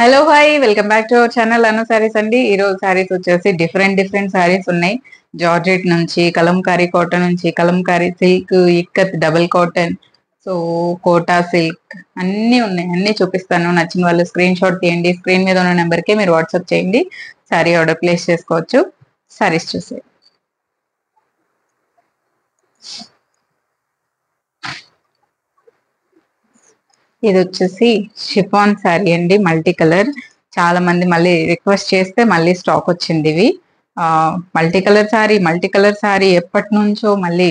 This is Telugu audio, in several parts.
Hello hi welcome back to our channel Anu sarees అండి. ఈ రోజు సారీస్ వచ్చేసి డిఫరెంట్ సారీస్ ఉన్నాయి. జార్జెట్ నుంచి కలంకారీ కాటన్ నుంచి Kalamkari silk ikat double cotton so Kota silk అన్ని ఉన్నాయి. అన్ని చూపిస్తాను. నచ్చిన వాళ్ళు స్క్రీన్ షాట్ తీయండి. స్క్రీన్ మీద ఉన్న నెంబర్ కి మీరు వాట్సాప్ చేయండి. సారీ ఆర్డర్ ప్లేస్ చేసుకోవచ్చు. సారీస్ చూసే ఇది వచ్చేసి షిఫాన్ శారీ అండి, మల్టీ కలర్. చాలా మంది మళ్ళీ రిక్వెస్ట్ చేస్తే మళ్ళీ స్టాక్ వచ్చింది ఇవి. మల్టీ కలర్ శారీ ఎప్పటి నుంచో మళ్ళీ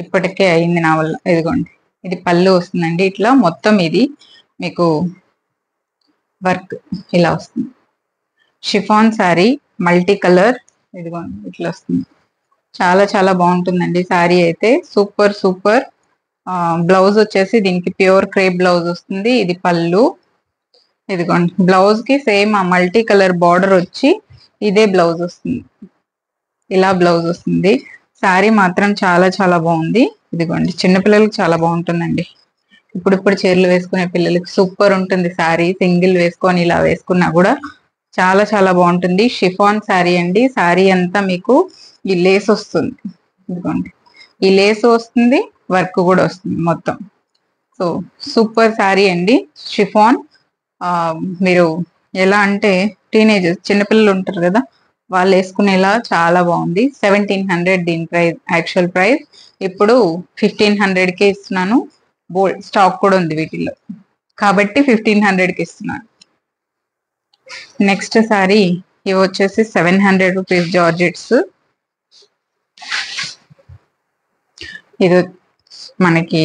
ఇప్పటికే అయింది నా వల్ల. ఇదిగోండి, ఇది పళ్ళు వస్తుందండి. ఇట్లా మొత్తం ఇది మీకు వర్క్ ఇలా వస్తుంది. షిఫాన్ శారీ మల్టీ కలర్, ఇదిగోండి ఇట్లా వస్తుంది. చాలా చాలా బాగుంటుందండి శారీ అయితే. Super super. బ్లౌజ్ వచ్చేసి దీనికి ప్యూర్ క్రేప్ బ్లౌజ్ వస్తుంది. ఇది పళ్ళు. ఇదిగోండి, బ్లౌజ్ కి సేమ్ ఆ మల్టీ కలర్ బార్డర్ వచ్చి ఇదే బ్లౌజ్ వస్తుంది. ఇలా బ్లౌజ్ వస్తుంది. శారీ మాత్రం చాలా చాలా బాగుంది. ఇదిగోండి, చిన్నపిల్లలకి చాలా బాగుంటుందండి. ఇప్పుడు చీరలు వేసుకునే పిల్లలకి సూపర్ ఉంటుంది శారీ. సింగిల్ వేసుకొని ఇలా వేసుకున్నా కూడా చాలా చాలా బాగుంటుంది. షిఫాన్ శారీ అండి. శారీ అంతా మీకు ఈ లేస్ వస్తుంది. ఇదిగోండి, ఈ లేస్ వస్తుంది, వర్క్ కూడా వస్తుంది మొత్తం. సో సూపర్ శారీ అండి. షిఫాన్ మీరు ఎలా అంటే టీనేజర్స్ చిన్నపిల్లలు ఉంటారు కదా, వాళ్ళు వేసుకునేలా చాలా బాగుంది. 1700 దీని ప్రైస్, యాక్చువల్ ప్రైస్. ఇప్పుడు 1500కే ఇస్తున్నాను. బోల్డ్ స్టాక్ కూడా ఉంది వీటిల్లో, కాబట్టి 1500కి ఇస్తున్నాను. నెక్స్ట్ శారీ ఇవి వచ్చేసి 700 రూపీస్ జార్జెట్స్. ఇది మనకి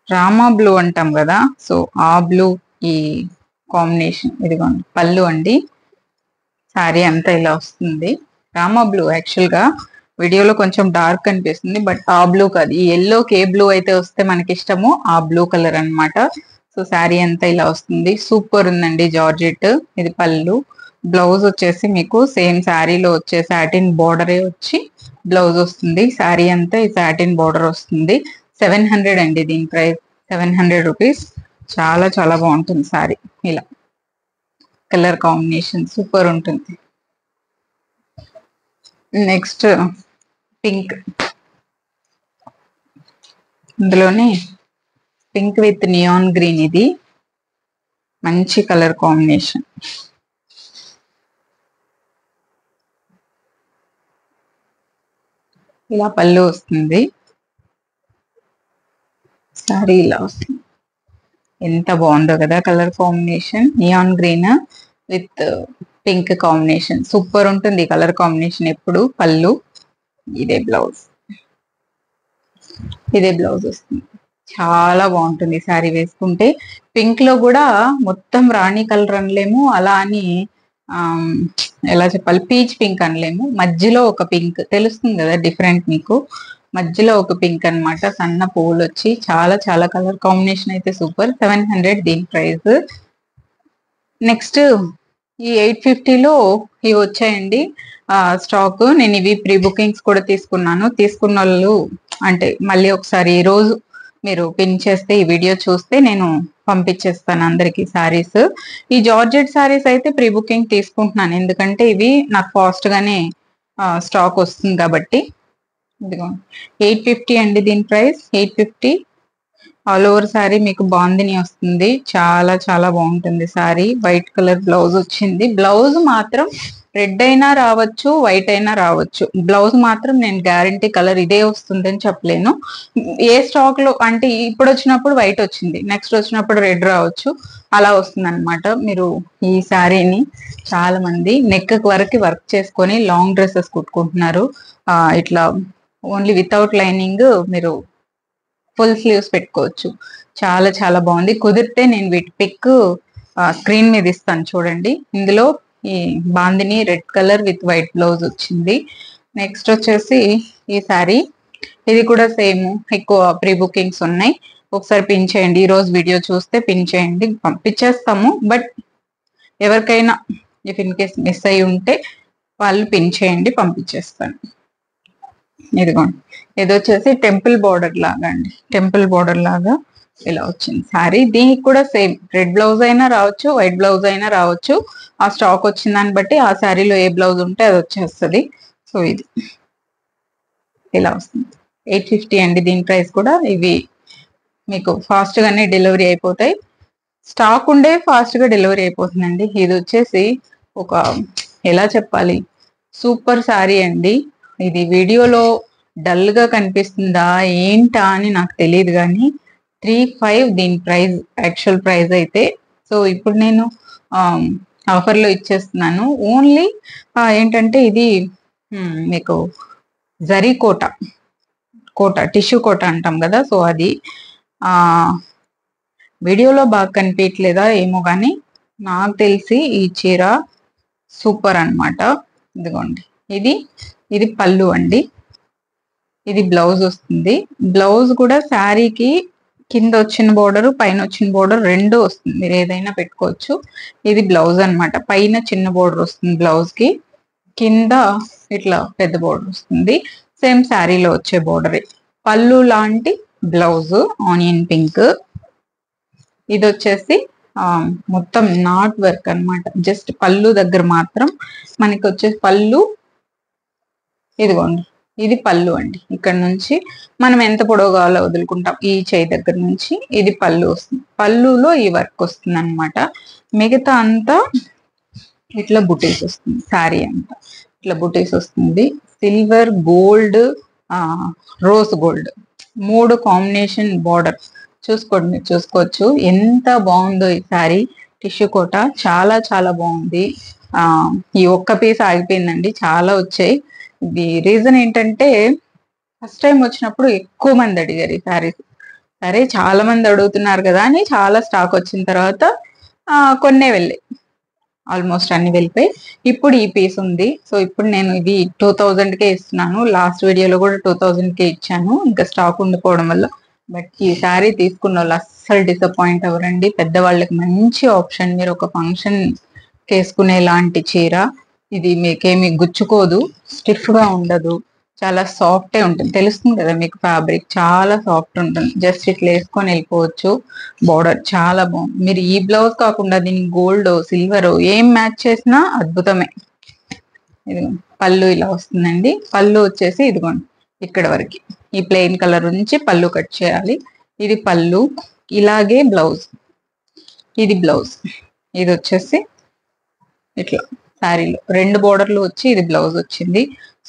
రామా బ్లూ అంటాం కదా, సో ఆ బ్లూ ఈ కాంబినేషన్. ఇదిగోండి పళ్ళు అండి. శారీ అంతా ఇలా వస్తుంది. రామా బ్లూ యాక్చువల్ గా వీడియోలో కొంచెం డార్క్ అనిపిస్తుంది, బట్ ఆ బ్లూ కాదు. ఈ ఎల్లోకి ఏ బ్లూ అయితే వస్తే మనకి ఇష్టమో ఆ బ్లూ కలర్ అన్నమాట. సో శారీ అంతా ఇలా వస్తుంది. సూపర్ ఉందండి జార్జెట్. ఇది పళ్ళు. బ్లౌజ్ వచ్చేసి మీకు సేమ్ శారీలో వచ్చే సాటిన్ బోర్డరే వచ్చి బ్లౌజ్ వస్తుంది. శారీ అంతా ఈ సాటిన్ బోర్డర్ వస్తుంది. 700 అండి దీని ప్రైస్, 700 రూపీస్. చాలా చాలా బాగుంటుంది శారీ. ఇలా కలర్ కాంబినేషన్ సూపర్ ఉంటుంది. నెక్స్ట్ పింక్, ఇందులోనే పింక్ విత్ నియాన్ గ్రీన్. ఇది మంచి కలర్ కాంబినేషన్. ఇలా పళ్ళు వస్తుంది. సారీ ఇలా వస్తుంది. ఎంత బాగుందో కదా colour combination. Neon green with pink combination super ఉంటుంది కలర్ కాంబినేషన్. ఎప్పుడు పళ్ళు, ఇదే బ్లౌజ్. ఇదే బ్లౌజ్ వస్తుంది. చాలా బాగుంటుంది శారీ వేసుకుంటే. పింక్ లో కూడా మొత్తం రాణి కలర్ అనలేము, అలా అని ఎలా చెప్పాలి, పీచ్ పింక్ అనలేము. మధ్యలో ఒక పింక్ తెలుస్తుంది కదా డిఫరెంట్ మీకు. మధ్యలో ఒక పింక్ అన్నమాట. సన్న పువ్వులు వచ్చి చాలా చాలా కలర్ కాంబినేషన్ అయితే సూపర్. 700 దీని ప్రైస్. నెక్స్ట్ ఈ 850లో ఇవి వచ్చాయండి స్టాక్. నేను ఇవి ప్రీ బుకింగ్స్ కూడా తీసుకున్నాను. తీసుకున్న వాళ్ళు అంటే మళ్ళీ ఒకసారి ఈ రోజు మీరు పిన్ చేస్తే ఈ వీడియో చూస్తే నేను పంపించేస్తాను అందరికి సారీస్. ఈ జార్జెట్ సారీస్ అయితే ప్రీ బుకింగ్ తీసుకుంటున్నాను, ఎందుకంటే ఇవి నాకు ఫాస్ట్ గానే స్టాక్ వస్తుంది కాబట్టి. ఇదిగో 850 అండి దీని ప్రైస్, 850. ఆల్ ఓవర్ శారీ మీకు బాందిని వస్తుంది. చాలా చాలా బాగుంటుంది శారీ. వైట్ కలర్ బ్లౌజ్ వచ్చింది. బ్లౌజ్ మాత్రం రెడ్ అయినా రావచ్చు, వైట్ అయినా రావచ్చు. బ్లౌజ్ మాత్రం నేను గ్యారంటీ కలర్ ఇదే వస్తుంది అని చెప్పలేను. ఏ స్టాక్ లో అంటే ఇప్పుడు వచ్చినప్పుడు వైట్ వచ్చింది, నెక్స్ట్ వచ్చినప్పుడు రెడ్ రావచ్చు, అలా వస్తుంది అనమాట. మీరు ఈ శారీని చాలా మంది నెక్ వరకు వర్క్ చేసుకొని లాంగ్ డ్రెస్సెస్ కుట్టుకుంటున్నారు. ఇట్లా ఓన్లీ వితౌట్ లైనింగ్ మీరు ఫుల్ స్లీవ్స్ పెట్టుకోవచ్చు. చాలా చాలా బాగుంది. కుదిరితే నేను వీటి పిక్ స్క్రీన్ మీద ఇస్తాను చూడండి. ఇందులో ఈ bandhani red colour with white blouse వచ్చింది. నెక్స్ట్ వచ్చేసి ఈ శారీ. ఇది కూడా సేమ్, ఎక్కువ ప్రీ బుకింగ్స్ ఉన్నాయి. ఒకసారి పిన్ చేయండి. ఈ రోజు వీడియో చూస్తే పిన్ చేయండి, పంపించేస్తాము. బట్ ఎవరికైనా ఇఫ్ ఇన్ కేస్ మిస్ అయి ఉంటే వాళ్ళు పిన్ చేయండి, పంపించేస్తాను. ఇదిగోండి, ఇది వచ్చేసి టెంపుల్ బోర్డర్ లాగా అండి. టెంపుల్ బోర్డర్ లాగా ఇలా వచ్చింది శారీ. దీనికి కూడా సేమ్ రెడ్ బ్లౌజ్ అయినా రావచ్చు, వైట్ బ్లౌజ్ అయినా రావచ్చు. ఆ స్టాక్ వచ్చిన దాన్ని బట్టి ఆ శారీలో ఏ బ్లౌజ్ ఉంటే అది వచ్చేస్తుంది. సో ఇది ఇలా వస్తుంది. 850 అండి దీని ప్రైస్ కూడా. ఇవి మీకు ఫాస్ట్ గానే డెలివరీ అయిపోతాయి. స్టాక్ ఉండే ఫాస్ట్ గా డెలివరీ అయిపోతుందండి. ఇది వచ్చేసి ఒక ఎలా చెప్పాలి, సూపర్ శారీ అండి. ఇది వీడియోలో డల్ గా కనిపిస్తుందా ఏంటా అని నాకు తెలియదు కానీ 35 దీని ప్రైస్, యాక్చువల్ ప్రైస్ అయితే. సో ఇప్పుడు నేను ఆఫర్లో ఇచ్చేస్తున్నాను. ఓన్లీ ఏంటంటే ఇది మీకు జరీ కోట, టిష్యూ కోట అంటాం కదా, సో అది ఆ వీడియోలో బాగా కనిపించట్లేదా ఏమో కానీ నాకు తెలిసి ఈ చీర సూపర్ అన్నమాట. ఇదిగోండి, ఇది పళ్ళు అండి. ఇది బ్లౌజ్ వస్తుంది. బ్లౌజ్ కూడా శారీకి కింద వచ్చిన బోర్డర్, పైన వచ్చిన బోర్డర్ రెండు వస్తుంది. మీరు ఏదైనా పెట్టుకోవచ్చు. ఇది బ్లౌజ్ అన్నమాట. పైన చిన్న బోర్డర్ వస్తుంది బ్లౌజ్ కి, కింద ఇట్లా పెద్ద బోర్డర్ వస్తుంది. సేమ్ శారీలో వచ్చే బోర్డరే. పళ్ళు లాంటి బ్లౌజ్ ఆనియన్ పింక్. ఇది వచ్చేసి మొత్తం నాట్ వర్క్ అన్నమాట. జస్ట్ పళ్ళు దగ్గర మాత్రం మనకి వచ్చేసి పళ్ళు. ఇదిగోండి, ఇది పళ్ళు అండి. ఇక్కడ నుంచి మనం ఎంత పొడవు కావాలో వదులుకుంటాం ఈ చేయి దగ్గర నుంచి. ఇది పళ్ళు వస్తుంది. పళ్ళులో ఈ వర్క్ వస్తుంది అన్నమాట. మిగతా అంతా ఇట్లా బుటీస్ వస్తుంది. శారీ అంతా ఇట్లా బుటీస్ వస్తుంది. Silver, gold, rose gold, 3 combination border చూసుకోండి, మీరు చూసుకోవచ్చు ఎంత బాగుందో ఈ శారీ. టిష్యూ కోట చాలా చాలా బాగుంది. ఈ ఒక్క పీస్ ఆగిపోయిందండి, చాలా వచ్చాయి. ఇది రీజన్ ఏంటంటే ఫస్ట్ టైం వచ్చినప్పుడు ఎక్కువ మంది అడిగారు ఈ శారీస్. సరే చాలా మంది అడుగుతున్నారు కదా అని చాలా స్టాక్ వచ్చిన తర్వాత కొన్నే వెళ్ళాయి, ఆల్మోస్ట్ అన్ని వెళ్ళిపోయి. ఇప్పుడు ఈ పీస్ ఉంది. సో ఇప్పుడు నేను ఇది 2000కే ఇస్తున్నాను. లాస్ట్ వీడియోలో కూడా 2000కే ఇచ్చాను, ఇంకా స్టాక్ ఉండిపోవడం వల్ల. బట్ ఈ శారీ తీసుకున్న వాళ్ళు అస్సలు డిసప్పాయింట్ అవ్వరండి. పెద్దవాళ్ళకి మంచి ఆప్షన్. మీరు ఒక ఫంక్షన్ వేసుకునే లాంటి చీర ఇది. మీకేమి గుచ్చుకోదు, స్టిఫ్ గా ఉండదు, చాలా సాఫ్టే ఉంటుంది. తెలుస్తుంది కదా మీకు, ఫ్యాబ్రిక్ చాలా సాఫ్ట్ ఉంటుంది. జస్ట్ ఇట్లా వేసుకొని వెళ్ళిపోవచ్చు. బార్డర్ చాలా బాగుంది. మీరు ఈ బ్లౌజ్ కాకుండా దీనికి గోల్డ్, సిల్వర్ ఏం మ్యాచ్ చేసినా అద్భుతమే. ఇది పళ్ళు ఇలా వస్తుందండి. పళ్ళు వచ్చేసి ఇదిగోండి ఇక్కడ వరకు, ఈ ప్లెయిన్ కలర్ నుంచి పళ్ళు కట్ చేయాలి. ఇది పళ్ళు. ఇలాగే బ్లౌజ్, ఇది బ్లౌజ్. ఇది వచ్చేసి ఇట్లా శారీలో 2 బోర్డర్లు వచ్చి ఇది బ్లౌజ్ వచ్చింది.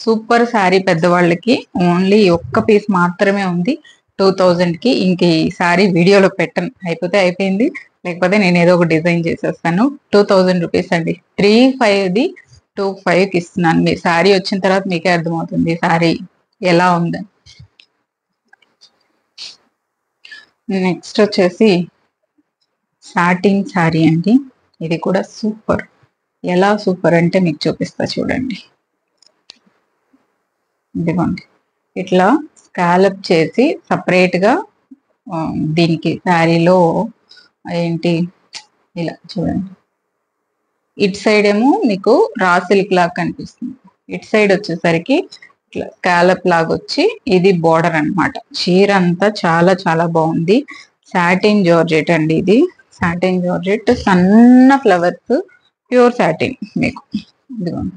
సూపర్ శారీ. పెద్దవాళ్ళకి ఓన్లీ ఒక్క పీస్ మాత్రమే ఉంది 2000కి. ఇంక ఈ శారీ వీడియోలో పెట్టను, అయిపోతే అయిపోయింది, లేకపోతే నేను ఏదో ఒక డిజైన్ చేసేస్తాను. 2000 రూపీస్ అండి. 35ది 25కి ఇస్తున్నాను. మీ శారీ వచ్చిన తర్వాత మీకే అర్థమవుతుంది శారీ ఎలా ఉంది. నెక్స్ట్ వచ్చేసి సాటిన్ శారీ అండి. ఇది కూడా సూపర్. ఎలా సూపర్ అంటే మీకు చూపిస్తా చూడండి. ఇదిగోండి, ఇట్లా స్కాలప్ చేసి సపరేట్ గా దీనికి శారీలో ఏంటి ఇలా చూడండి. ఇటు సైడ్ ఏమో మీకు రా సిల్క్ లాగా కనిపిస్తుంది, ఇటు సైడ్ వచ్చేసరికి ఇట్లా స్కాలప్ లాగా వచ్చి ఇది బోర్డర్ అన్నమాట. చీర అంతా చాలా చాలా బాగుంది. సాటిన్ జార్జెట్ అండి. ఇది సాటిన్ జార్జెట్, సన్న ఫ్లవర్స్, ప్యూర్ సాటిన్ మీకు. ఇదిగోండి,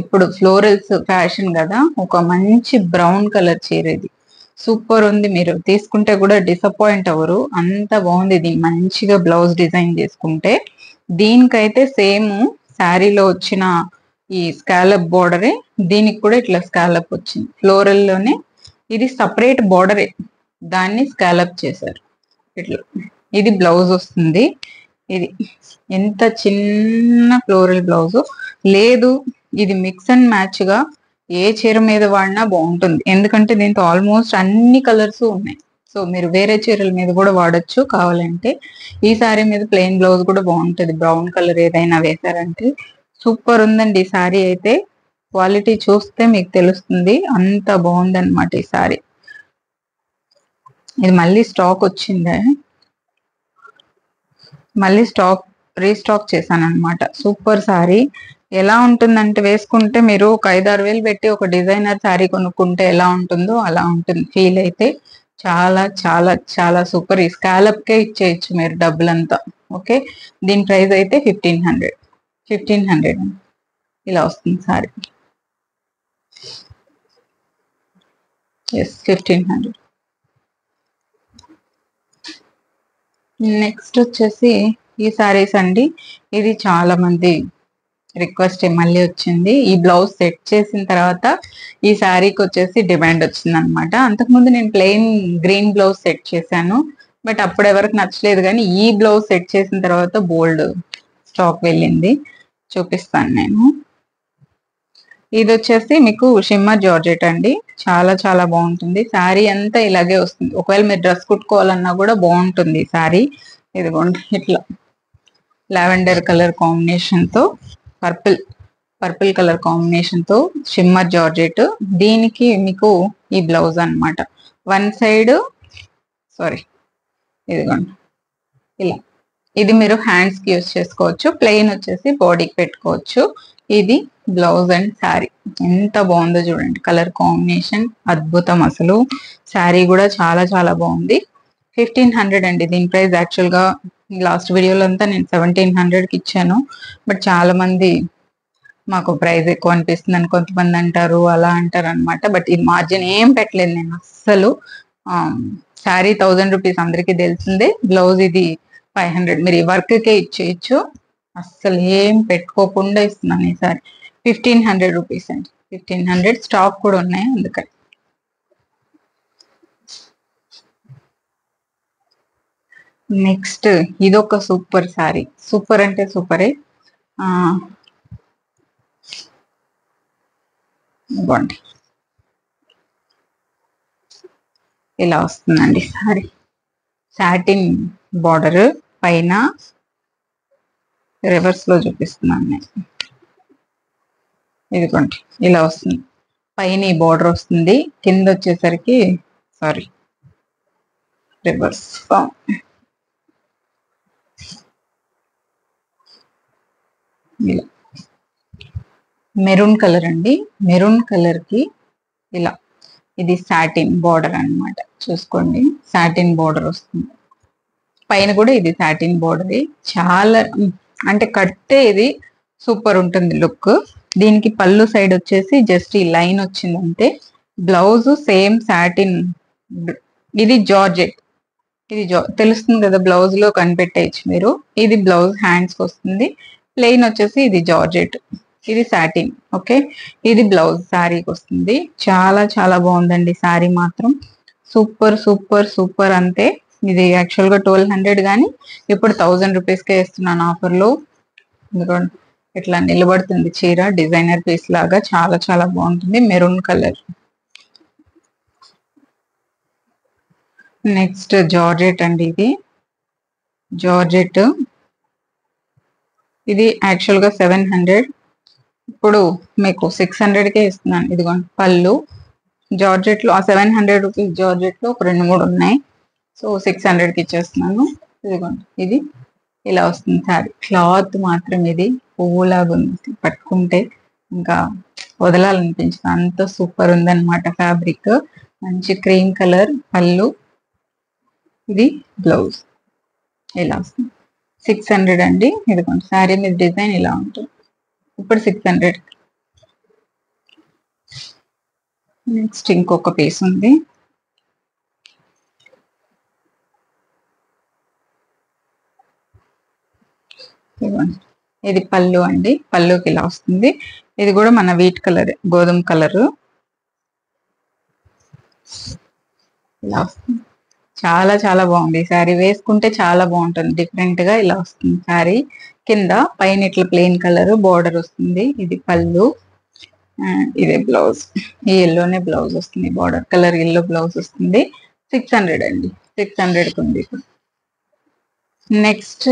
ఇప్పుడు ఫ్లోరల్స్ ఫ్యాషన్ కదా, ఒక మంచి బ్రౌన్ కలర్ చీర ఇది. సూపర్ ఉంది. మీరు తీసుకుంటే కూడా డిసప్పాయింట్ అవ్వరు, అంత బాగుంది. దీన్ని మంచిగా బ్లౌజ్ డిజైన్ చేసుకుంటే. దీనికైతే సేమ్ శారీలో వచ్చిన ఈ స్కాలప్ బోర్డరే, దీనికి కూడా ఇట్లా స్కాలప్ వచ్చింది ఫ్లోరల్ లోనే. ఇది సపరేట్ బోర్డరే, దాన్ని స్కాలప్ చేశారు ఇట్లా. ఇది బ్లౌజ్ వస్తుంది. ఇది ఎంత చిన్న ఫ్లోరల్ బ్లౌజ్ లేదు. ఇది మిక్స్ అండ్ మ్యాచ్ గా ఏ చీర మీద వాడినా బాగుంటుంది, ఎందుకంటే దీంతో ఆల్మోస్ట్ అన్ని కలర్స్ ఉన్నాయి. సో మీరు వేరే చీరల మీద కూడా వాడచ్చు కావాలంటే. ఈ శారీ మీద ప్లెయిన్ బ్లౌజ్ కూడా బాగుంటుంది, బ్రౌన్ కలర్ ఏదైనా వేశారంటే. సూపర్ ఉందండి ఈ శారీ అయితే. క్వాలిటీ చూస్తే మీకు తెలుస్తుంది, అంత బాగుందన్నమాట ఈ శారీ. ఇది మళ్ళీ స్టాక్ వచ్చిందే, మళ్ళీ రీస్టాక్ చేశాను అనమాట. సూపర్ శారీ. ఎలా ఉంటుందంటే వేసుకుంటే మీరు ఒక 5-6 వేలు పెట్టి ఒక డిజైనర్ శారీ కొనుక్కుంటే ఎలా ఉంటుందో అలా ఉంటుంది ఫీల్ అయితే. చాలా చాలా చాలా సూపర్. ఈ స్కాలప్ కే ఇచ్చేయచ్చు మీరు డబ్బులంతా. ఓకే, దీని ప్రైస్ అయితే 1500. 1500 ఇలా వస్తుంది సారీ. ఎస్, 1500. నెక్స్ట్ వచ్చేసి ఈ సారీస్ అండి. ఇది చాలా మంది రిక్వెస్ట్ మళ్ళీ వచ్చింది. ఈ బ్లౌజ్ సెట్ చేసిన తర్వాత ఈ శారీకి వచ్చేసి డిమాండ్ వచ్చింది అనమాట. అంతకుముందు నేను ప్లెయిన్ గ్రీన్ బ్లౌజ్ సెట్ చేశాను, బట్ అప్పుడు ఎవరికి నచ్చలేదు. కానీ ఈ బ్లౌజ్ సెట్ చేసిన తర్వాత బోల్డ్ స్టాక్ వెళ్ళింది. చూపిస్తాను నేను. ఇది వచ్చేసి మీకు షిమ్మర్ జార్జెట్ అండి. చాలా చాలా బాగుంటుంది. శారీ అంతా ఇలాగే వస్తుంది. ఒకవేళ మీరు డ్రెస్ కుట్టుకోవాలన్నా కూడా బాగుంటుంది ఈ శారీ. ఇదిగోండి ఇట్లా లావెండర్ కలర్ కాంబినేషన్ తో పర్పుల్ కలర్ కాంబినేషన్ తో షిమ్మర్ జార్జెట్. దీనికి మీకు ఈ బ్లౌజ్ అన్నమాట. వన్ సైడ్ సారీ ఇదిగోండి ఇలా. ఇది మీరు హ్యాండ్స్ కి యూజ్ చేసుకోవచ్చు. ప్లెయిన్ వచ్చేసి బాడీకి పెట్టుకోవచ్చు. ఇది బ్లౌజ్ అండ్ శారీ. ఎంత బాగుందో చూడండి. కలర్ కాంబినేషన్ అద్భుతం అసలు. శారీ కూడా చాలా చాలా బాగుంది. 1500 అండి దీని ప్రైస్. యాక్చువల్ గా లాస్ట్ వీడియోలో అంతా నేను 1700 కి ఇచ్చాను. బట్ చాలా మంది మాకు ప్రైస్ ఎక్కువ అనిపిస్తుంది అని కొంతమంది అంటారు, అలా అంటారు అనమాట. బట్ ఈ మార్జిన్ ఏం పెట్టలేదు నేను అస్సలు. శారీ 1000 రూపీస్ అందరికీ తెలిసిందే. బ్లౌజ్ ఇది 500. మీరు ఈ వర్క్ కే ఇచ్చేయచ్చు. అస్సలు ఏం పెట్టుకోకుండా ఇస్తున్నాను ఈసారి. 1500 రూపీస్ అండి. 1500 స్టాక్ కూడా ఉన్నాయి అందుకని. నెక్స్ట్ ఇదొక సూపర్ శారీ. సూపర్ అంటే సూపరే. ఇవ్వండి ఇలా వస్తుందండి శారీ. సాటిన్ బార్డర్ పైన రివర్స్ లో చూపిస్తున్నాను నేను. ఇదిగోండి ఇలా వస్తుంది. పైన ఈ బార్డర్ వస్తుంది. కింద వచ్చేసరికి సారీ రివర్స్ ఇలా మెరూన్ కలర్ అండి. మెరూన్ కలర్ కి ఇలా ఇది సాటిన్ బార్డర్ అన్నమాట. చూసుకోండి సాటిన్ బార్డర్ వస్తుంది. పైన కూడా ఇది సాటిన్ బార్డర్. చాలా అంటే కట్టే ఇది సూపర్ ఉంటుంది లుక్. దీనికి పళ్ళు సైడ్ వచ్చేసి జస్ట్ ఈ లైన్ వచ్చింది అంతే. Blouse same satin. ఇది జార్జెట్. ఇది తెలుస్తుంది కదా, బ్లౌజ్ లో కనిపెట్టేయచ్చు మీరు. ఇది బ్లౌజ్ హ్యాండ్స్ వస్తుంది. ప్లెయిన్ వచ్చేసి ఇది జార్జెట్, ఇది సాటిన్. ఓకే, ఇది బ్లౌజ్ శారీకి వస్తుంది. చాలా చాలా బాగుందండి శారీ మాత్రం. సూపర్ సూపర్ సూపర్ అంతే. ఇది యాక్చువల్ గా 1200 కానీ ఇప్పుడు 1000 రూపీస్కే ఇస్తున్నాను ఆఫర్ లో. ఇట్లా నిలబడుతుంది చీర, డిజైనర్ పీస్ లాగా. చాలా చాలా బాగుంటుంది. Maroon colour. నెక్స్ట్ జార్జెట్ అండి. ఇది జార్జెట్. ఇది యాక్చువల్ గా 700, ఇప్పుడు మీకు 600కే ఇస్తున్నాను. ఇదిగోండి పళ్ళు జార్జెట్ లో. ఆ 700 రూపీస్ జార్జెట్ లో ఒక 2-3 ఉన్నాయి. సో 600కి ఇచ్చేస్తున్నాను. ఇదిగోండి ఇది ఇలా వస్తుంది శారీ. క్లాత్ మాత్రం ఇది పువ్వులాగా ఉంది. పట్టుకుంటే ఇంకా వదలాలనిపించింది, అంత సూపర్ ఉందన్నమాట ఫ్యాబ్రిక్. మంచి క్రీమ్ కలర్ పళ్ళు. ఇది బ్లౌజ్ ఇలా వస్తుంది. 600 అండి. ఇదిగోండి శారీ మీద డిజైన్ ఇలా ఉంటుంది. ఇప్పుడు 600. నెక్స్ట్ ఇంకొక పీస్ ఉంది. ఇది పళ్ళు అండి. పళ్ళుకి ఇలా వస్తుంది. ఇది కూడా మన వీట్ కలర్, గోధుమ కలర్ ఇలా వస్తుంది. చాలా చాలా బాగుంది శారీ. వేసుకుంటే చాలా బాగుంటుంది. డిఫరెంట్ గా ఇలా వస్తుంది శారీ. కింద పైన ఇట్లా ప్లెయిన్ కలర్ బోర్డర్ వస్తుంది. ఇది పళ్ళు, ఇదే బ్లౌజ్. ఈ ఎల్లోనే బ్లౌజ్ వస్తుంది. బోర్డర్ కలర్ ఎల్లో బ్లౌజ్ వస్తుంది. 600 అండి. 600 ఉంది. నెక్స్ట్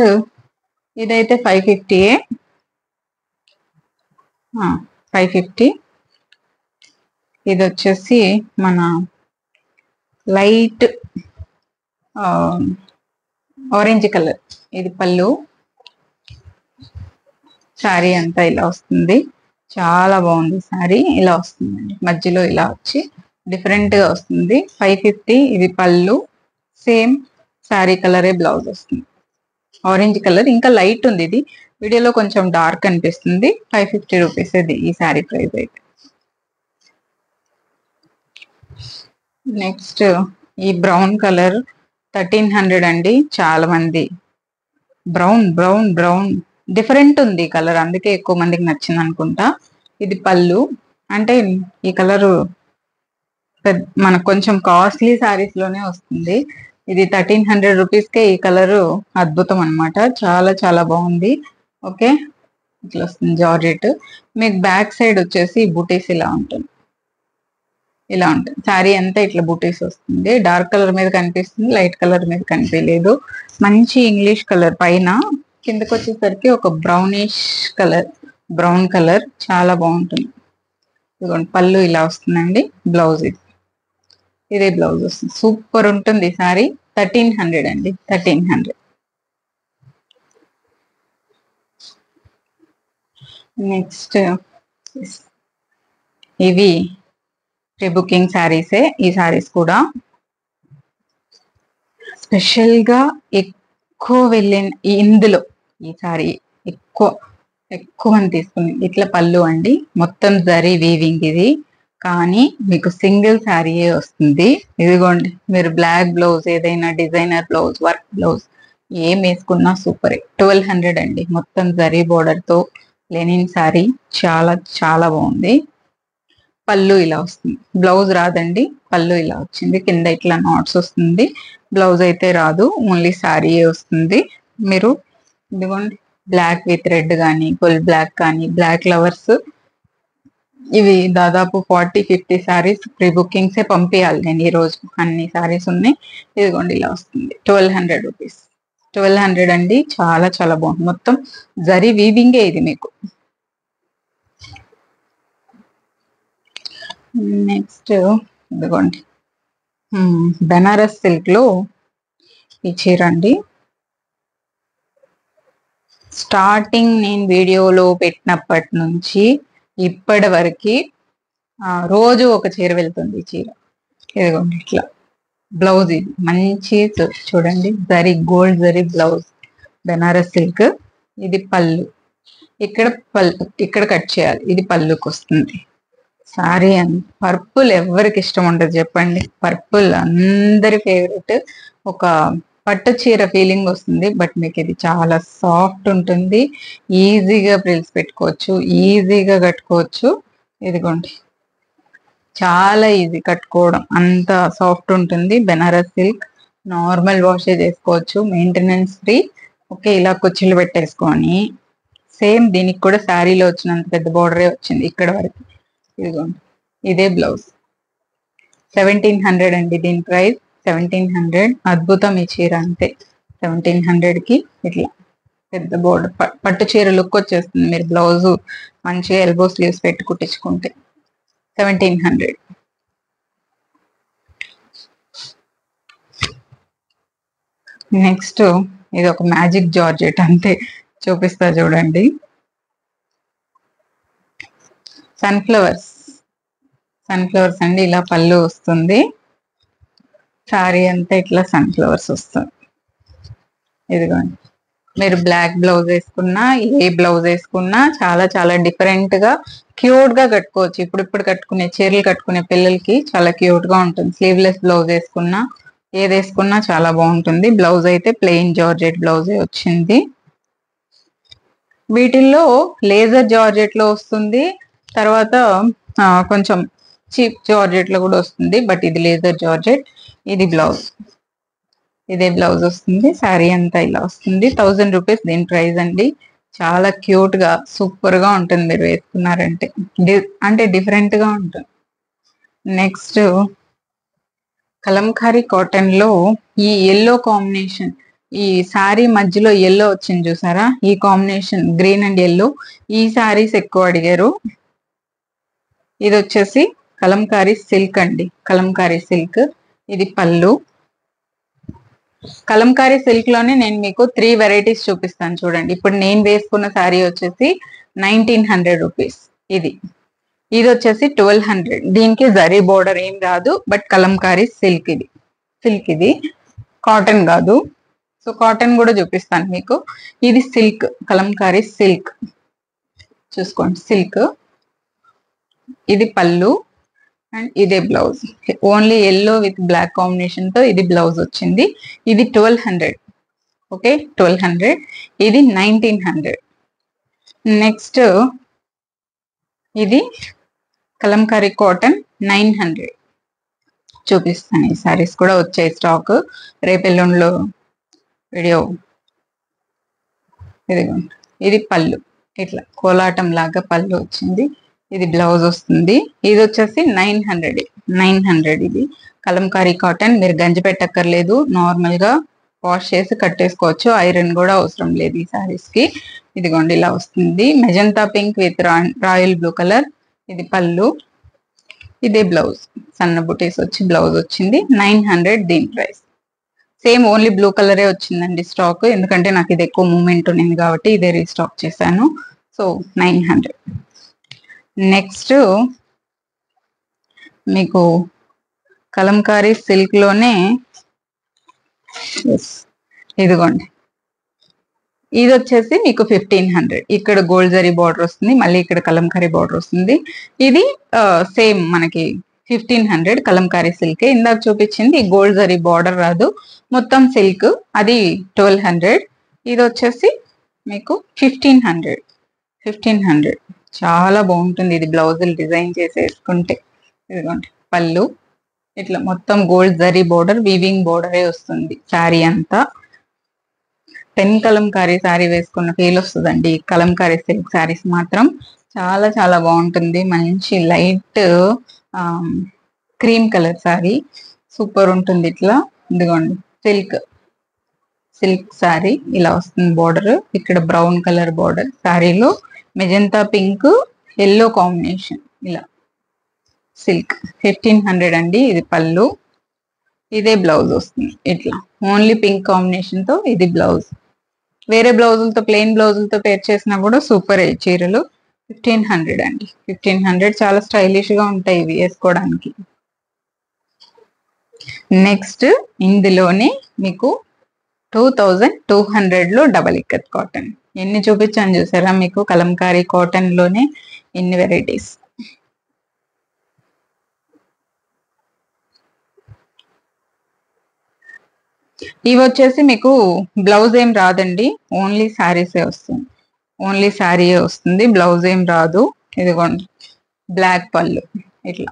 ఇదైతే 550. 550. ఇది వచ్చేసి మన లైట్ ఆరెంజ్ కలర్. ఇది పళ్ళు. శారీ అంతా ఇలా వస్తుంది. చాలా బాగుంది శారీ. ఇలా వస్తుందండి, మధ్యలో ఇలా వచ్చి డిఫరెంట్ గా వస్తుంది. 550 ఇది పళ్ళు. సేమ్ శారీ కలరే బ్లౌజ్ వస్తుంది. ఆరెంజ్ కలర్ ఇంకా లైట్ ఉంది. ఇది వీడియోలో కొంచెం డార్క్ అనిపిస్తుంది. 550 రూపీస్ ఇది ఈ శారీ ప్రైస్ అయితే. నెక్స్ట్ ఈ బ్రౌన్ కలర్ 1300 అండి. చాలా మంది బ్రౌన్ బ్రౌన్ బ్రౌన్ డిఫరెంట్ ఉంది కలర్, అందుకే ఎక్కువ మందికి నచ్చింది అనుకుంటా. ఇది పళ్ళు. అంటే ఈ కలర్ మనకు కొంచెం కాస్ట్లీ శారీస్ లోనే వస్తుంది. ఇది 1300 రూపీస్ కే ఈ కలర్ అద్భుతం అన్నమాట. చాలా చాలా బాగుంది. ఓకే, ఇట్లా వస్తుంది జార్జెట్. మీకు బ్యాక్ సైడ్ వచ్చేసి బూటీస్ ఇలా ఉంటుంది. ఇలా ఉంటుంది శారీ అంతా ఇట్లా బూటీస్ వస్తుంది. డార్క్ కలర్ మీద కనిపిస్తుంది, లైట్ కలర్ మీద కనిపించలేదు. మంచి ఇంగ్లీష్ కలర్ పైన, కిందకి వచ్చేసరికి ఒక బ్రౌనిష్ కలర్, బ్రౌన్ కలర్ చాలా బాగుంటుంది. ఇదిగోండి పళ్ళు ఇలా వస్తుందండి. బ్లౌజ్ ఇదే బ్లౌజ్ వస్తుంది. సూపర్ ఉంటుంది సారీ. 1300 అండి, 1300. నెక్స్ట్ ఇవి ప్రీ బుకింగ్ శారీసే. ఈ శారీస్ కూడా స్పెషల్ గా ఎక్కువ వెళ్ళిన ఇందులో ఈ సారీ ఎక్కువ ఎక్కువ మంది తీసుకుంది. ఇట్లా పళ్ళు అండి, మొత్తం జరీ వీవింగ్ ఇది. కానీ మీకు సింగిల్ శారీయే వస్తుంది. ఇదిగోండి, మీరు బ్లాక్ బ్లౌజ్, ఏదైనా డిజైనర్ బ్లౌజ్, వర్క్ బ్లౌజ్ ఏం వేసుకున్నా సూపర్. 1200 అండి, మొత్తం జరీ బోర్డర్ తో లెనిన్ శారీ. చాలా చాలా బాగుంది. పళ్ళు ఇలా వస్తుంది. బ్లౌజ్ రాదండి, పళ్ళు ఇలా వచ్చింది. కింద ఇట్లా నాట్స్ వస్తుంది. బ్లౌజ్ అయితే రాదు, ఓన్లీ శారీ వస్తుంది. మీరు ఇదిగోండి బ్లాక్ విత్ రెడ్ కానీ, ఫుల్ బ్లాక్ కానీ, బ్లాక్ లవర్స్ ఇవి దాదాపు 40-50 శారీస్ ప్రీ బుకింగ్సే పంపించాలి నేను ఈ రోజు. అన్ని శారీస్ ఉన్నాయి. ఇదిగోండి ఇలా వస్తుంది. 1200 రూపీస్. 1200 అండి, చాలా చాలా బాగుంది. మొత్తం జరీ వీవింగే ఇది మీకు. నెక్స్ట్ ఇదిగోండి బెనారస్ సిల్క్ లో ఈ చీర అండి. స్టార్టింగ్ నేను వీడియోలో పెట్టినప్పటి నుంచి ఇప్పటి వరకు రోజు ఒక చీర వెళ్తుంది ఈ చీర. ఇదిగోండి ఇట్లా బ్లౌజ్, ఇది మంచి చూడండి zari, gold zari blouse, Banaras silk. ఇది పళ్ళు. ఇక్కడ కట్ చేయాలి. ఇది పళ్ళుకి వస్తుంది. సారీ అని పర్పుల్ ఎవరికి ఇష్టం ఉండదు చెప్పండి. పర్పుల్ అందరి ఫేవరెట్. ఒక పట్టు చీర ఫీలింగ్ వస్తుంది. బట్ మీకు ఇది చాలా సాఫ్ట్ ఉంటుంది. ఈజీగా ప్రిల్స్ పెట్టుకోవచ్చు, ఈజీగా కట్టుకోవచ్చు. ఇదిగోండి చాలా ఈజీ కట్టుకోవడం, అంత సాఫ్ట్ ఉంటుంది. బెనారస్ సిల్క్ నార్మల్ వాష్ చేసుకోవచ్చు, మెయింటెనెన్స్ ఫ్రీ. ఓకే, ఇలా కుచ్చిళ్ళు పెట్టేసుకొని సేమ్ దీనికి కూడా శారీలో వచ్చినంత పెద్ద బోర్డరే వచ్చింది ఇక్కడ వరకు. ఇదిగోండి ఇదే బ్లౌజ్. 1700 అండి దీని ప్రైస్. 1700. అద్భుతం ఈ చీర అంతే. 1700 కి ఇట్లా పెద్ద బోర్డర్ పట్టు చీర లుక్ వచ్చేస్తుంది. మీరు బ్లౌజ్ మంచిగా ఎల్బో స్లీవ్స్ పెట్టి కుట్టించుకుంటే 1700. నెక్స్ట్ ఇది ఒక మ్యాజిక్ జార్జెట్ అంతే, చూపిస్తా చూడండి. సన్ఫ్లవర్స్ అండి. ఇలా పళ్ళు వస్తుంది. శారీ అంతా ఇట్లా సన్ఫ్లవర్స్ వస్తుంది. ఇదిగోండి, మీరు బ్లాక్ బ్లౌజ్ వేసుకున్నా, ఏ బ్లౌజ్ వేసుకున్నా చాలా చాలా డిఫరెంట్ గా క్యూట్ గా కట్టుకోవచ్చు. ఇప్పుడు కట్టుకునే చీరలు కట్టుకునే పిల్లలకి చాలా క్యూట్ గా ఉంటుంది. స్లీవ్లెస్ బ్లౌజ్ వేసుకున్నా, ఏది వేసుకున్నా చాలా బాగుంటుంది. బ్లౌజ్ అయితే ప్లెయిన్ జార్జెట్ బ్లౌజే వచ్చింది. వీటిల్లో లేజర్ జార్జెట్ లో వస్తుంది, తర్వాత కొంచెం చీప్ జార్జెట్ లో కూడా వస్తుంది. బట్ ఇది లేజర్ జార్జెట్. ఇది బ్లౌజ్, ఇదే బ్లౌజ్ వస్తుంది. శారీ అంతా ఇలా వస్తుంది. 1000 రూపీస్ దీని ప్రైస్ అండి. చాలా క్యూట్ గా సూపర్ గా ఉంటుంది మీరు వేసుకున్నారంటే. అంటే డిఫరెంట్ గా ఉంటుంది. నెక్స్ట్ కలంకారీ కాటన్ లో ఈ ఎల్లో కాంబినేషన్, ఈ శారీ మధ్యలో ఎల్లో వచ్చింది చూసారా, ఈ కాంబినేషన్ గ్రీన్ అండ్ ఎల్లో. ఈ శారీస్ ఎక్కువ అడిగారు. ఇది వచ్చేసి కలంకారీ సిల్క్ అండి, కలంకారీ సిల్క్. ఇది పళ్ళు. కలంకారీ సిల్క్ లోనే నేను మీకు 3 వెరైటీస్ చూపిస్తాను చూడండి. ఇప్పుడు నేను వేసుకున్న శారీ వచ్చేసి 1900 రూపీస్. ఇది ఇది వచ్చేసి 1200. దీనికి జరీ బోర్డర్ ఏం రాదు, బట్ కలంకారీ సిల్క్. ఇది కాటన్ కాదు. సో కాటన్ కూడా చూపిస్తాను మీకు. ఇది సిల్క్, కలంకారీ సిల్క్. చూసుకోండి, సిల్క్. ఇది పళ్ళు అండ్ ఇదే blouse. Only yellow with black combination తో ఇది బ్లౌజ్ వచ్చింది. ఇది 1200. ఓకే, 1200. ఇది 1900. నెక్స్ట్ ఇది కలంకారీ కాటన్ 900 చూపిస్తాను. ఈ సారీస్ కూడా వచ్చాయి స్టాక్. రేపు ఎల్లుండిలో వీడియో. ఇదిగోండి, ఇది పళ్ళు. ఇట్లా కోలాటం లాగా పళ్ళు వచ్చింది. ఇది బ్లౌజ్ వస్తుంది. ఇది వచ్చేసి 900. ఇది కలంకారీ కాటన్. మీరు గంజి పెట్టక్కర్లేదు, నార్మల్ గా వాష్ చేసి కట్టేసుకోవచ్చు. ఐరన్ కూడా అవసరం లేదు ఈ సారీస్ కి. ఇదిగోండి, ఇలా వస్తుంది. Magenta pink with royal blue colour. ఇది పళ్ళు, ఇదే బ్లౌజ్. సన్న బుటీస్ వచ్చి బ్లౌజ్ వచ్చింది. 900 దీని ప్రైస్. సేమ్ ఓన్లీ బ్లూ కలరే వచ్చిందండి స్టాక్, ఎందుకంటే నాకు ఇది ఎక్కువ మూమెంట్ ఉంది కాబట్టి ఇదే రీస్టాక్ చేశాను. సో 900. నెక్స్ట్ మీకు కలంకారీ సిల్క్ లోనే ఇదిగోండి, ఇది వచ్చేసి మీకు 1500. ఇక్కడ గోల్డ్ జరీ బార్డర్ వస్తుంది, మళ్ళీ ఇక్కడ కలంకారీ బార్డర్ వస్తుంది. ఇది సేమ్ మనకి 1500 కలంకారీ సిల్క్. ఇందాక చూపించింది గోల్డ్ జరీ బార్డర్ రాదు, మొత్తం సిల్క్. అది 1200. ఇది వచ్చేసి మీకు 1500. చాలా బాగుంటుంది. ఇది బ్లౌజులు డిజైన్ చేసేసుకుంటే. ఇదిగోండి పళ్ళు, ఇట్లా మొత్తం గోల్డ్ జరీ బోర్డర్, వీవింగ్ బోర్డరే వస్తుంది శారీ అంతా. పెన్ కలంకారీ శారీ వేసుకున్న ఫీల్ వస్తుందండి. కలంకారీ సిల్క్ శారీస్ మాత్రం చాలా చాలా బాగుంటుంది. మంచి light cream colour sari, super ఉంటుంది. ఇట్లా ఇదిగోండి సిల్క్ శారీ ఇలా వస్తుంది. బోర్డర్ ఇక్కడ బ్రౌన్ కలర్ బోర్డర్, శారీలో మెజంతా పింక్ ఎల్లో కాంబినేషన్. ఇలా సిల్క్ 1500 అండి. ఇది పళ్ళు, ఇదే బ్లౌజ్ వస్తుంది. ఇట్లా ఓన్లీ పింక్ కాంబినేషన్ తో ఇది బ్లౌజ్. వేరే బ్లౌజులతో, ప్లెయిన్ బ్లౌజులతో పేర్ చేసినా కూడా సూపర్ అయ్యి చీరలు. 1500 అండి. 1500 చాలా స్టైలిష్ గా ఉంటాయి ఇవి వేసుకోవడానికి. నెక్స్ట్ ఇందులోనే మీకు 2200 లో డబల్ ఇక్కత్ కాటన్. ఎన్ని చూపించాను చూసారా మీకు, కలంకారీ కాటన్ లోనే ఎన్ని వెరైటీస్. ఇవి వచ్చేసి మీకు బ్లౌజ్ ఏం రాదండి, ఓన్లీ శారీసే వస్తుంది. ఓన్లీ శారీయే వస్తుంది, బ్లౌజ్ ఏం రాదు. ఇదిగోండి బ్లాక్ పళ్ళు. ఇట్లా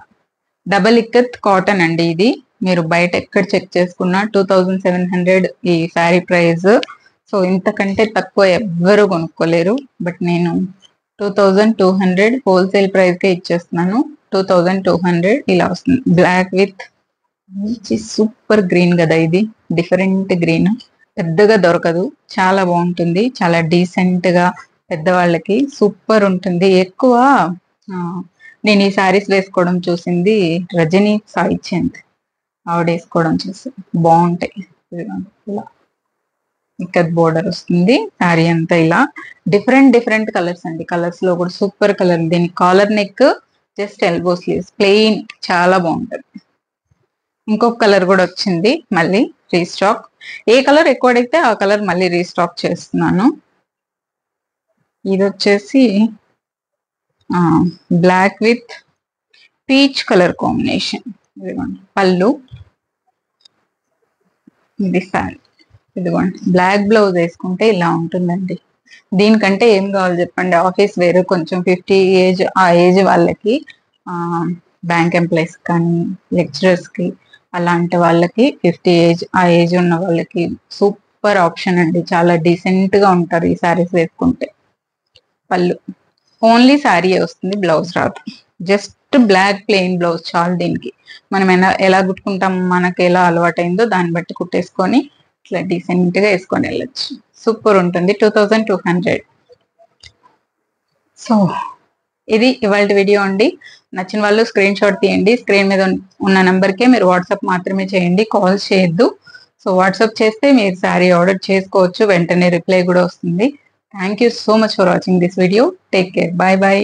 డబల్ ఇక్కత్ కాటన్ అండి. ఇది మీరు బయట ఎక్కడ చెక్ చేసుకున్నా 2700 ఈ శారీ ప్రైస్. సో ఇంతకంటే తక్కువ ఎవ్వరు కొనుక్కోలేరు. బట్ నేను 2200 హోల్సేల్ ప్రైస్ కే ఇచ్చేస్తున్నాను. 2200 ఇలా వస్తుంది. బ్లాక్ విత్ సూపర్ గ్రీన్ కదా, ఇది డిఫరెంట్ గ్రీన్. పెద్దగా దొరకదు, చాలా బాగుంటుంది. చాలా డీసెంట్ గా పెద్దవాళ్ళకి సూపర్ ఉంటుంది. ఎక్కువ నేను ఈ శారీస్ వేసుకోవడం చూసింది రజనీ సాయి చంద్, ఆవిడ వేసుకోవడం చూసి బాగుంటాయి. ఇలా ఇక్కత్ బోర్డర్ వస్తుంది. శారీ అంతా ఇలా డిఫరెంట్ కలర్స్ అండి. కలర్స్ లో కూడా సూపర్ కలర్. దీని collar neck, just elbow sleeves, plain, చాలా బాగుంటది. ఇంకొక కలర్ కూడా వచ్చింది మళ్ళీ రీస్టాక్. ఏ కలర్ ఎక్కువ అడిగితే ఆ కలర్ మళ్ళీ రీస్టాక్ చేస్తున్నాను. ఇది వచ్చేసి black with peach colour combination. ఇదిగోండి పళ్ళు, ఇది శారీ. ఇదిగోండి బ్లాక్ బ్లౌజ్ వేసుకుంటే ఇలా ఉంటుందండి. దీనికంటే ఏం కావాలి చెప్పండి. ఆఫీస్ వేరు, కొంచెం 50 ఏజ్, ఆ ఏజ్ వాళ్ళకి, బ్యాంక్ ఎంప్లాయీస్ కానీ లెక్చరర్స్ కి, అలాంటి వాళ్ళకి 50 ఏజ్, ఆ ఏజ్ ఉన్న వాళ్ళకి సూపర్ ఆప్షన్ అండి. చాలా డీసెంట్ గా ఉంటారు ఈ శారీస్ వేసుకుంటే. పళ్ళు ఓన్లీ శారీ వస్తుంది, బ్లౌజ్ రాదు. జస్ట్ బ్లాక్ ప్లెయిన్ బ్లౌజ్ చాలు దీనికి. మనం ఎలా కుట్టుకుంటాం, మనకు ఎలా అలవాటైందో దాన్ని బట్టి కుట్టేసుకొని ఇట్లా డీసెంట్ గా వేసుకొని వెళ్ళొచ్చు. సూపర్ ఉంటుంది. 2200. సో ఇది ఇవాళ వీడియో అండి. నచ్చిన వాళ్ళు స్క్రీన్ షాట్ తీయండి. స్క్రీన్ మీద ఉన్న నెంబర్కే మీరు వాట్సాప్ మాత్రమే చేయండి, కాల్స్ చేయొద్దు. సో వాట్సాప్ చేస్తే మీరు శారీ ఆర్డర్ చేసుకోవచ్చు, వెంటనే రిప్లై కూడా వస్తుంది. Thank you so much for watching this video. Take care, bye bye.